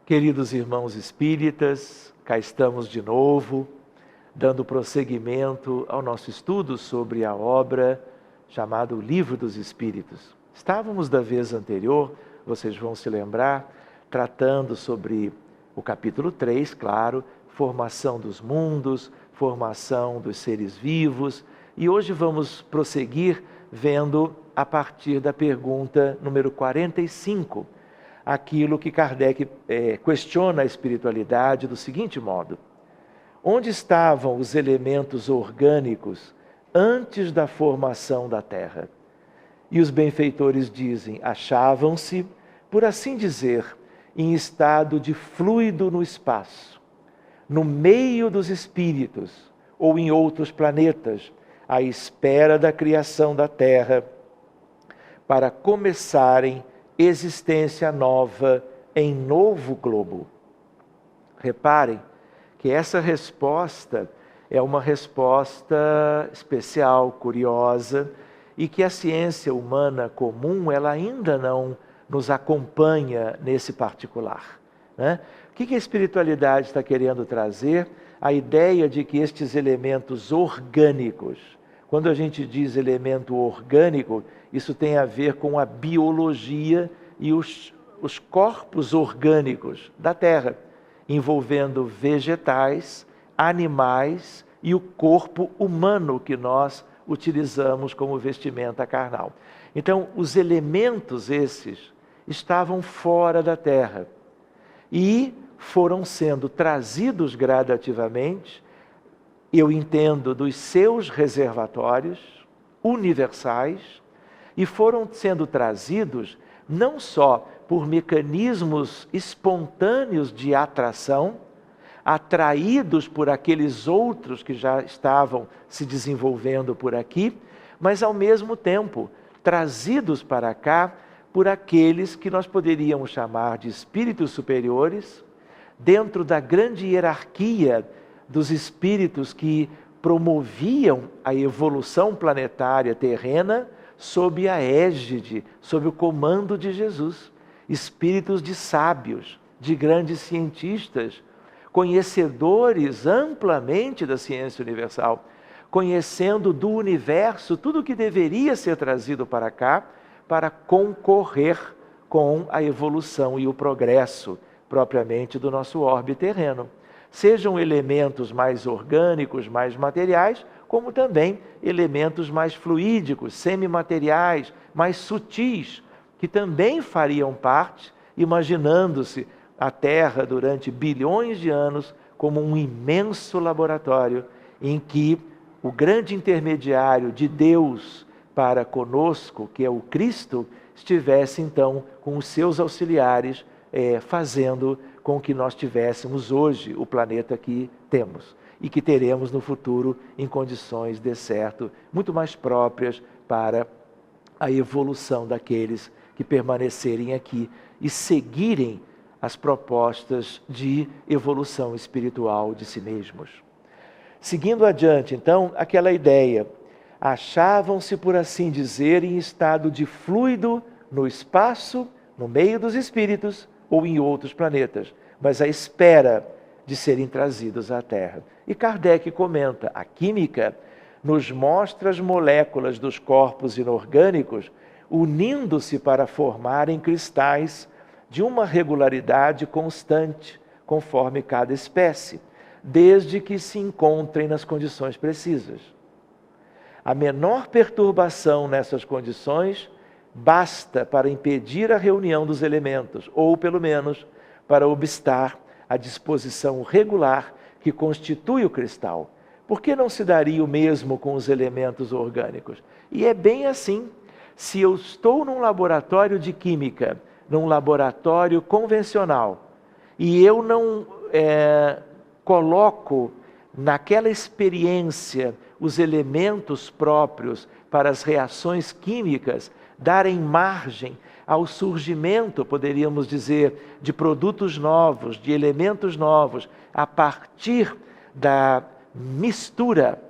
Queridos irmãos espíritas, cá estamos de novo, dando prosseguimento ao nosso estudo sobre a obra chamada O Livro dos Espíritos. Estávamos da vez anterior, vocês vão se lembrar, tratando sobre o capítulo 3, claro, formação dos mundos, formação dos seres vivos, e hoje vamos prosseguir vendo a partir da pergunta número 45, aquilo que Kardec questiona a espiritualidade do seguinte modo: onde estavam os elementos orgânicos antes da formação da Terra? E os benfeitores dizem, achavam-se, por assim dizer, em estado de fluido no espaço, no meio dos espíritos ou em outros planetas, à espera da criação da Terra, para começarem existência nova em novo globo. Reparem que essa resposta é uma resposta especial, curiosa, e que a ciência humana comum ela ainda não nos acompanha nesse particular, né? O que a espiritualidade está querendo trazer? A ideia de que estes elementos orgânicos, quando a gente diz elemento orgânico, isso tem a ver com a biologia e os corpos orgânicos da Terra, envolvendo vegetais, animais e o corpo humano que nós utilizamos como vestimenta carnal. Então, os elementos esses estavam fora da Terra e foram sendo trazidos gradativamente, eu entendo, dos seus reservatórios universais, e foram sendo trazidos não só por mecanismos espontâneos de atração, atraídos por aqueles outros que já estavam se desenvolvendo por aqui, mas ao mesmo tempo trazidos para cá por aqueles que nós poderíamos chamar de espíritos superiores, dentro da grande hierarquia dos espíritos que promoviam a evolução planetária terrena sob a égide, sob o comando de Jesus. Espíritos de sábios, de grandes cientistas, conhecedores amplamente da ciência universal, conhecendo do universo tudo o que deveria ser trazido para cá para concorrer com a evolução e o progresso propriamente do nosso orbe terreno. Sejam elementos mais orgânicos, mais materiais, como também elementos mais fluídicos, semimateriais, mais sutis, que também fariam parte, imaginando-se a Terra durante bilhões de anos como um imenso laboratório em que o grande intermediário de Deus para conosco, que é o Cristo, estivesse então com os seus auxiliares fazendo com que nós tivéssemos hoje o planeta que temos e que teremos no futuro em condições, de certo, muito mais próprias para a evolução daqueles que permanecerem aqui e seguirem as propostas de evolução espiritual de si mesmos. Seguindo adiante, então, aquela ideia, achavam-se, por assim dizer, em estado de fluido no espaço, no meio dos espíritos ou em outros planetas, mas à espera de serem trazidos à Terra. E Kardec comenta, a química nos mostra as moléculas dos corpos inorgânicos unindo-se para formarem cristais de uma regularidade constante, conforme cada espécie, desde que se encontrem nas condições precisas. A menor perturbação nessas condições basta para impedir a reunião dos elementos, ou pelo menos para obstar a disposição regular que constitui o cristal. Por que não se daria o mesmo com os elementos orgânicos? E é bem assim. Se eu estou num laboratório de química, num laboratório convencional, e eu não coloco naquela experiência os elementos próprios para as reações químicas darem margem ao surgimento, poderíamos dizer, de produtos novos, de elementos novos, a partir da mistura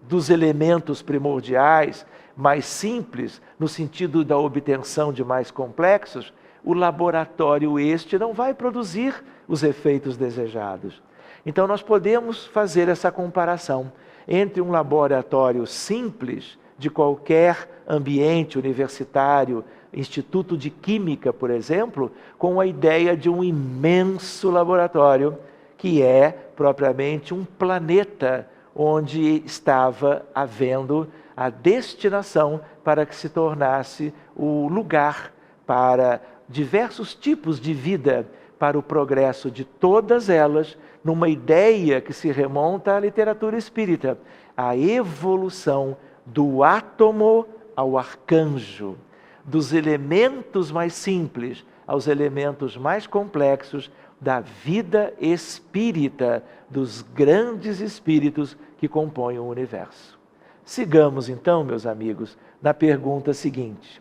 dos elementos primordiais, mais simples, no sentido da obtenção de mais complexos, o laboratório este não vai produzir os efeitos desejados. Então nós podemos fazer essa comparação entre um laboratório simples de qualquer ambiente universitário, Instituto de Química, por exemplo, com a ideia de um imenso laboratório que é propriamente um planeta onde estava havendo a destinação para que se tornasse o lugar para diversos tipos de vida, para o progresso de todas elas, numa ideia que se remonta à literatura espírita, a evolução do átomo ao arcanjo, dos elementos mais simples aos elementos mais complexos da vida espírita, dos grandes espíritos que compõem o universo. Sigamos então, meus amigos, na pergunta seguinte.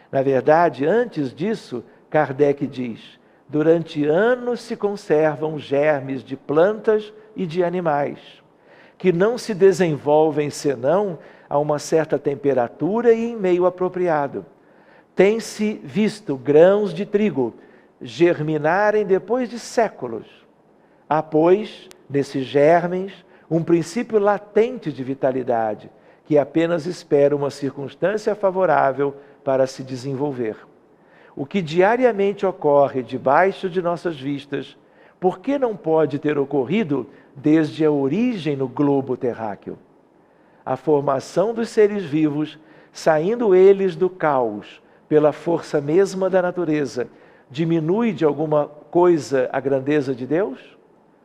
Na verdade, antes disso, Kardec diz: durante anos se conservam germes de plantas e de animais, que não se desenvolvem senão a uma certa temperatura e em meio apropriado. Tem-se visto grãos de trigo germinarem depois de séculos. Há, pois, nesses germes, um princípio latente de vitalidade, que apenas espera uma circunstância favorável para se desenvolver. O que diariamente ocorre debaixo de nossas vistas, por que não pode ter ocorrido desde a origem no globo terráqueo? A formação dos seres vivos, saindo eles do caos, pela força mesma da natureza, diminui de alguma coisa a grandeza de Deus?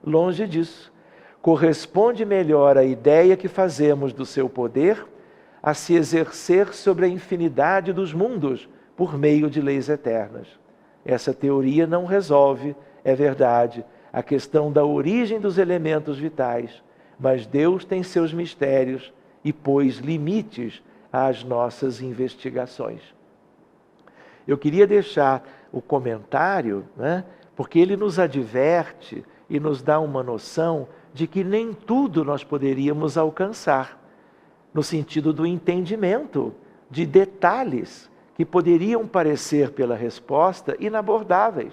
Longe disso. Corresponde melhor à ideia que fazemos do seu poder a se exercer sobre a infinidade dos mundos por meio de leis eternas. Essa teoria não resolve, é verdade, a questão da origem dos elementos vitais, mas Deus tem seus mistérios e pôs limites às nossas investigações. Eu queria deixar o comentário, porque ele nos adverte e nos dá uma noção de que nem tudo nós poderíamos alcançar, no sentido do entendimento de detalhes que poderiam parecer pela resposta inabordáveis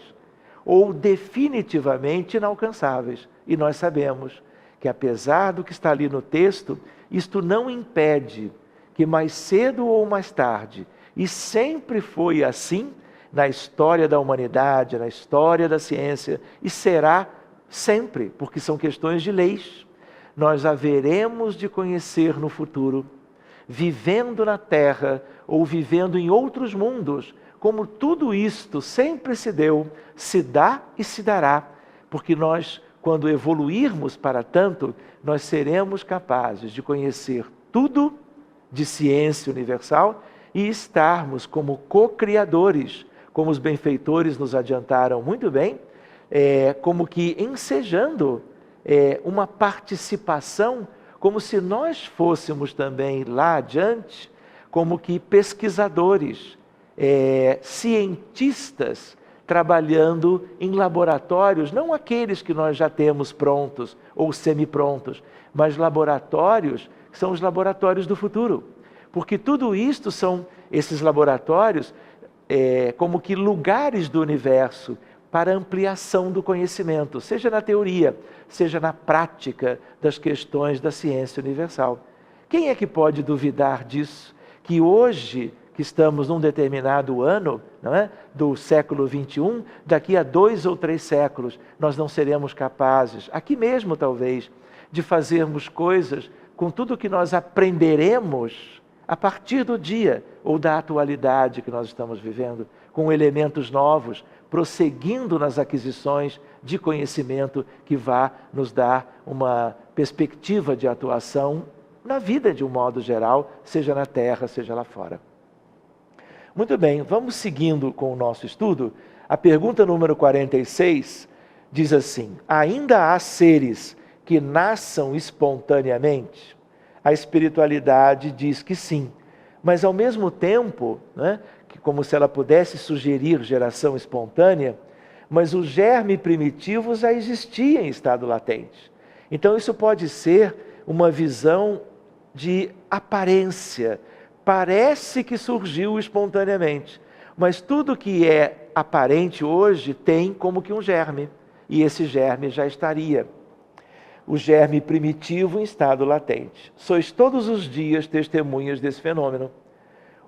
ou definitivamente inalcançáveis. E nós sabemos que, apesar do que está ali no texto, isto não impede que mais cedo ou mais tarde, e sempre foi assim na história da humanidade, na história da ciência, e será sempre, porque são questões de leis. Nós haveremos de conhecer no futuro, vivendo na Terra ou vivendo em outros mundos, como tudo isto sempre se deu, se dá e se dará, porque nós, quando evoluirmos para tanto, nós seremos capazes de conhecer tudo de ciência universal e estarmos como co-criadores, como os benfeitores nos adiantaram muito bem, como que ensejando uma participação, como se nós fôssemos também lá adiante, como que pesquisadores, cientistas, trabalhando em laboratórios, não aqueles que nós já temos prontos ou semi-prontos, mas laboratórios que são os laboratórios do futuro. Porque tudo isto são esses laboratórios, como que lugares do universo para ampliação do conhecimento, seja na teoria, seja na prática das questões da ciência universal. Quem é que pode duvidar disso? Que hoje, que estamos num determinado ano, não é? Do século XXI, daqui a 2 ou 3 séculos, nós não seremos capazes, aqui mesmo talvez, de fazermos coisas com tudo que nós aprenderemos a partir do dia ou da atualidade que nós estamos vivendo, com elementos novos, prosseguindo nas aquisições de conhecimento que vá nos dar uma perspectiva de atuação na vida de um modo geral, seja na Terra, seja lá fora. Muito bem, vamos seguindo com o nosso estudo. A pergunta número 46 diz assim: ainda há seres que nasçam espontaneamente? A espiritualidade diz que sim, mas ao mesmo tempo, que como se ela pudesse sugerir geração espontânea, mas o germe primitivo já existia em estado latente. Então isso pode ser uma visão de aparência. Parece que surgiu espontaneamente, Mas tudo que é aparente hoje tem como que um germe, e esse germe já estaria. O germe primitivo em estado latente. Sois todos os dias testemunhas desse fenômeno.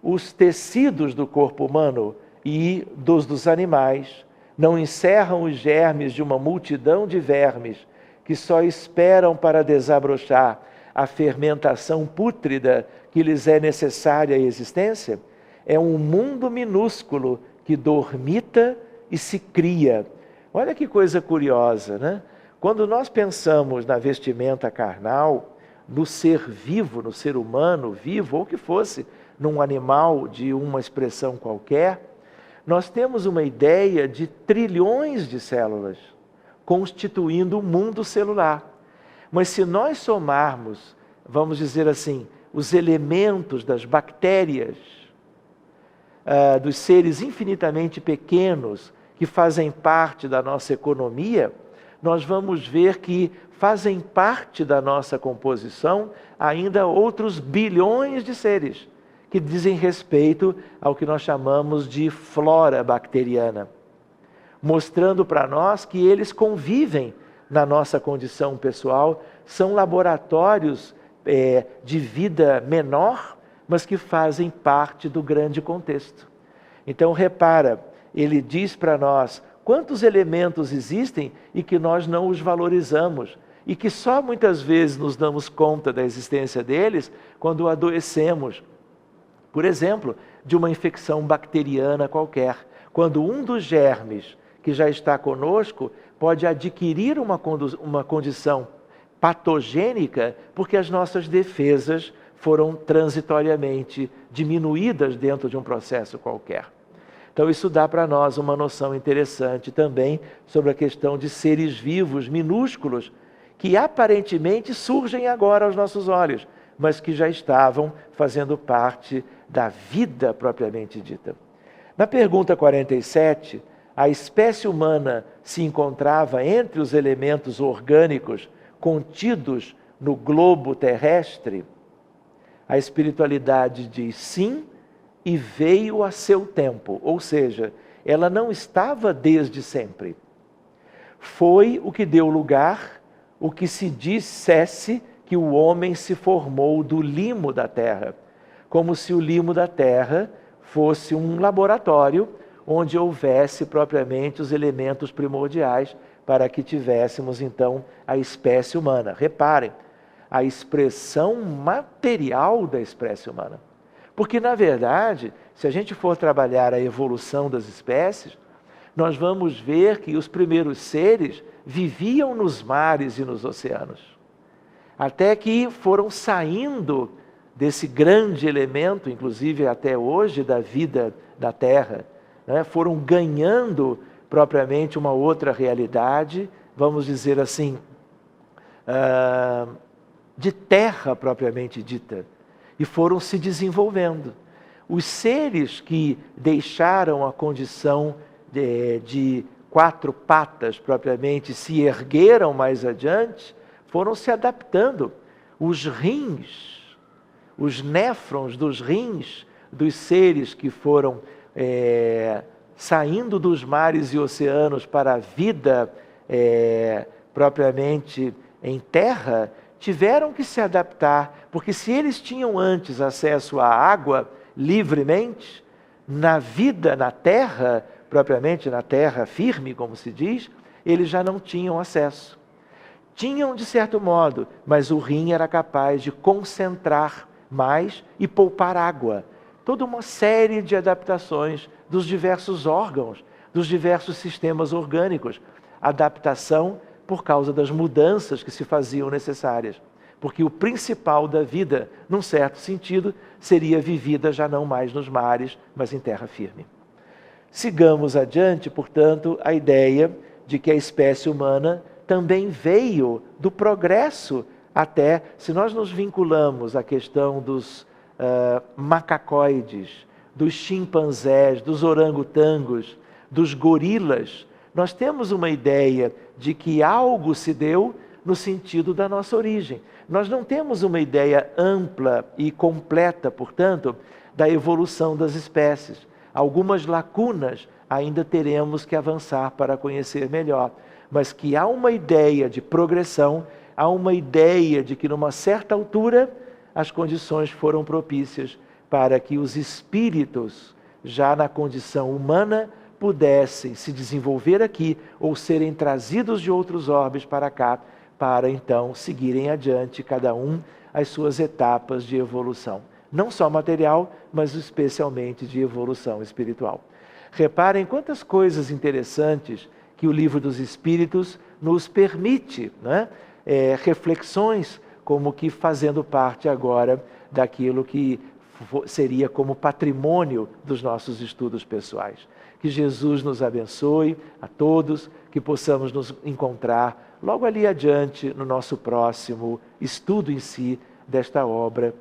Os tecidos do corpo humano e dos animais não encerram os germes de uma multidão de vermes que só esperam para desabrochar a fermentação pútrida que lhes é necessária à existência? É um mundo minúsculo que dormita e se cria. Olha que coisa curiosa, né? Quando nós pensamos na vestimenta carnal, no ser vivo, no ser humano vivo, ou que fosse num animal de uma expressão qualquer, nós temos uma ideia de trilhões de células constituindo o mundo celular. Mas se nós somarmos, vamos dizer assim, os elementos das bactérias, dos seres infinitamente pequenos que fazem parte da nossa economia, nós vamos ver que fazem parte da nossa composição ainda outros bilhões de seres que dizem respeito ao que nós chamamos de flora bacteriana, mostrando para nós que eles convivem na nossa condição pessoal, são laboratórios de vida menor, mas que fazem parte do grande contexto. Então repara, ele diz para nós quantos elementos existem e que nós não os valorizamos, e que só muitas vezes nos damos conta da existência deles quando adoecemos. Por exemplo, de uma infecção bacteriana qualquer, quando um dos germes que já está conosco pode adquirir uma condição patogênica porque as nossas defesas foram transitoriamente diminuídas dentro de um processo qualquer. Então isso dá para nós uma noção interessante também sobre a questão de seres vivos minúsculos que aparentemente surgem agora aos nossos olhos, mas que já estavam fazendo parte da vida propriamente dita. Na pergunta 47, a espécie humana se encontrava entre os elementos orgânicos contidos no globo terrestre? A espiritualidade diz sim, e veio a seu tempo, ou seja, ela não estava desde sempre. Foi o que deu lugar, o que se dissesse que o homem se formou do limo da terra, como se o limo da terra fosse um laboratório onde houvesse propriamente os elementos primordiais para que tivéssemos então a espécie humana. Reparem, a expressão material da espécie humana. Porque, na verdade, se a gente for trabalhar a evolução das espécies, nós vamos ver que os primeiros seres viviam nos mares e nos oceanos. Até que foram saindo desse grande elemento, inclusive até hoje, da vida da Terra, né? Foram ganhando propriamente uma outra realidade, vamos dizer assim, de terra propriamente dita, e foram se desenvolvendo. Os seres que deixaram a condição de quatro patas propriamente, se ergueram mais adiante, foram se adaptando. Os rins, os néfrons dos rins dos seres que foram saindo dos mares e oceanos para a vida propriamente em terra, tiveram que se adaptar, porque se eles tinham antes acesso à água livremente, na vida na terra, propriamente na terra firme, como se diz, eles já não tinham acesso. Tinham de certo modo, mas o rim era capaz de concentrar mais e poupar água. Toda uma série de adaptações dos diversos órgãos, dos diversos sistemas orgânicos. Adaptação por causa das mudanças que se faziam necessárias. Porque o principal da vida, num certo sentido, seria vivida já não mais nos mares, mas em terra firme. Sigamos adiante, portanto, a ideia de que a espécie humana também veio do progresso até, se nós nos vinculamos à questão dos macacoides, dos chimpanzés, dos orangotangos, dos gorilas, nós temos uma ideia de que algo se deu no sentido da nossa origem. Nós não temos uma ideia ampla e completa, portanto, da evolução das espécies. Algumas lacunas ainda teremos que avançar para conhecer melhor, mas que há uma ideia de progressão, há uma ideia de que numa certa altura as condições foram propícias para que os espíritos, já na condição humana, pudessem se desenvolver aqui ou serem trazidos de outros orbes para cá, para então seguirem adiante, cada um as suas etapas de evolução. Não só material, mas especialmente de evolução espiritual. Reparem quantas coisas interessantes que o Livro dos Espíritos nos permite, né? Reflexões como que fazendo parte agora daquilo que seria como patrimônio dos nossos estudos pessoais. Que Jesus nos abençoe a todos, que possamos nos encontrar logo ali adiante no nosso próximo estudo em si desta obra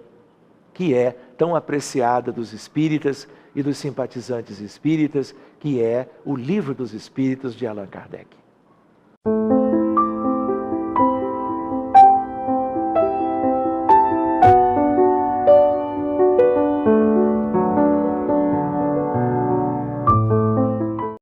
que é tão apreciada dos espíritas e dos simpatizantes espíritas, que é o Livro dos Espíritos de Allan Kardec.